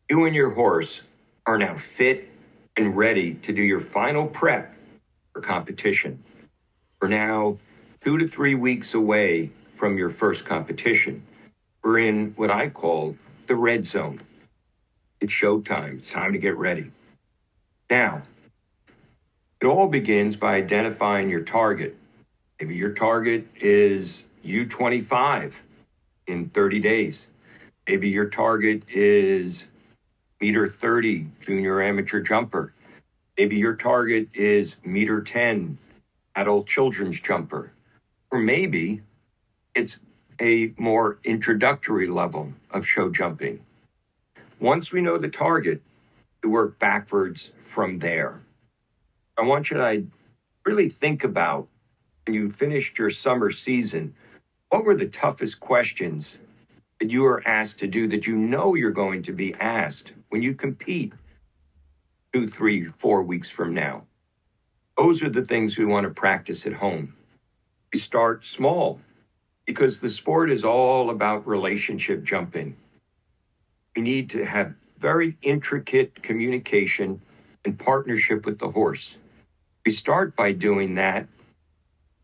You and your horse are now fit and ready to do your final prep for competition. We're now 2 to 3 weeks away from your first competition. We're in what I call the red zone. It's showtime. It's time to get ready. Now, it all begins by identifying your target. Maybe your target is U25 in 30 days. Maybe your target is meter 30 junior amateur jumper. Maybe your target is meter 10 adult children's jumper. Or maybe it's a more introductory level of show jumping. Once we know the target, we work backwards from there. I want you to really think about when you finished your summer season, what were the toughest questions that you were asked to do that you know you're going to be asked when you compete 2, 3, 4 weeks from now? Those are the things we want to practice at home. We start small because the sport is all about relationship jumping. We need to have very intricate communication and partnership with the horse. We start by doing that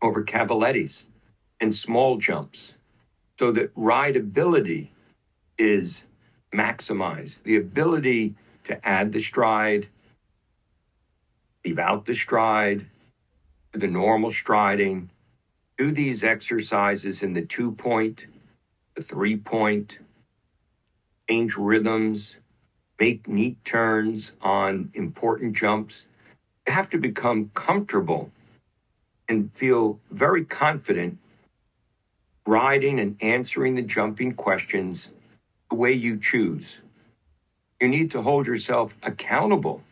over cavalettis and small jumps so that rideability is maximized. The ability to add the stride, leave out the stride, do the normal striding, do these exercises in the 2-point, the 3-point, change rhythms, make neat turns on important jumps. You have to become comfortable and feel very confident riding and answering the jumping questions the way you choose. You need to hold yourself accountable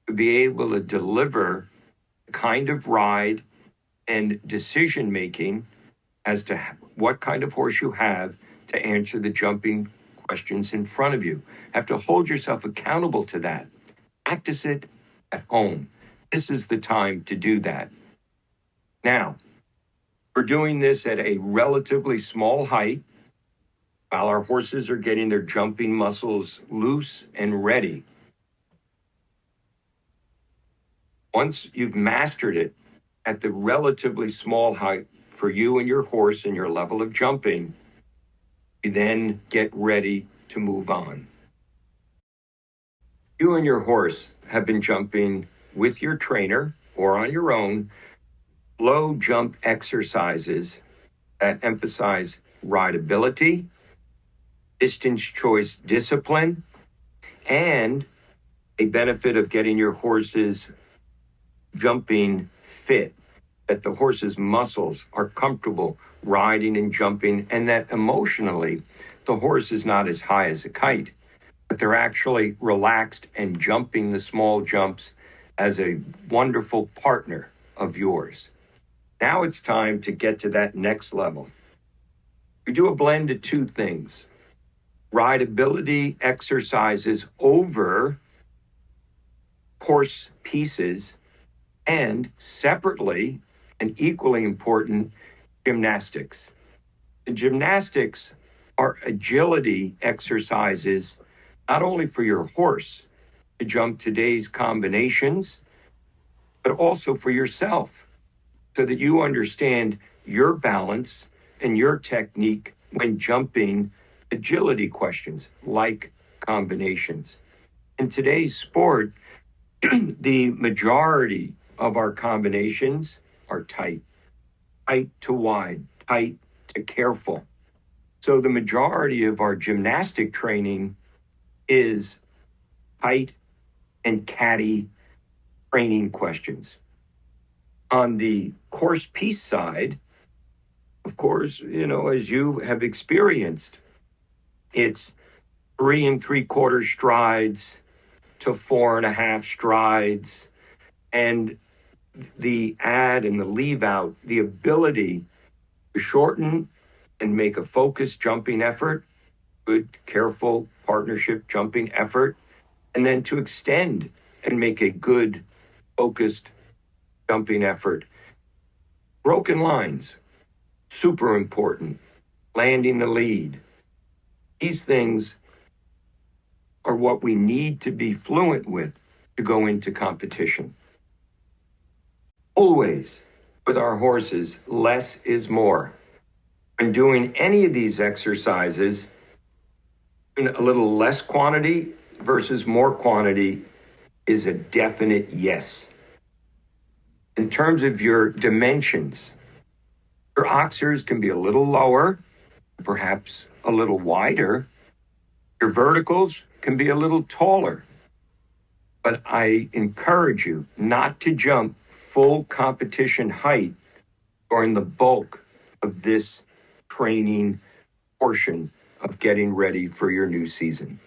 to be able to deliver the kind of ride and decision making as to what kind of horse you have to answer the jumping questions in front of you. You have to hold yourself accountable to that. Practice it at home. This is the time to do that. Now, we're doing this at a relatively small height while our horses are getting their jumping muscles loose and ready. Once you've mastered it at the relatively small height for you and your horse and your level of jumping, you then get ready to move on. You and your horse have been jumping with your trainer or on your own low jump exercises that emphasize rideability, distance choice discipline, and a benefit of getting your horse's jumping fit, that the horse's muscles are comfortable riding and jumping, and that emotionally the horse is not as high as a kite, but they're actually relaxed and jumping the small jumps as a wonderful partner of yours. Now it's time to get to that next level. We do a blend of two things: rideability exercises over horse pieces, and separately and equally important, gymnastics. The gymnastics are agility exercises not only for your horse to jump today's combinations, but also for yourself so that you understand your balance and your technique when jumping agility questions like combinations. In today's sport, the majority of our combinations are tight to wide, tight to careful. So the majority of our gymnastic training is tight and catty training questions. On the course piece side, of course, as you have experienced, it's 3 3/4 strides to 4.5 strides, and the add and the leave out, the ability to shorten and make a focused jumping effort, good, careful partnership jumping effort, and then to extend and make a good, focused jumping effort. Broken lines, super important. Landing the lead. These things are are what we need to be fluent with to go into competition. Always, with our horses, less is more. When doing any of these exercises, a little less quantity versus more quantity is a definite yes. In terms of your dimensions, your oxers can be a little lower, perhaps a little wider. Your verticals can be a little taller. But I encourage you not to jump full competition height during the bulk of this training portion of getting ready for your new season.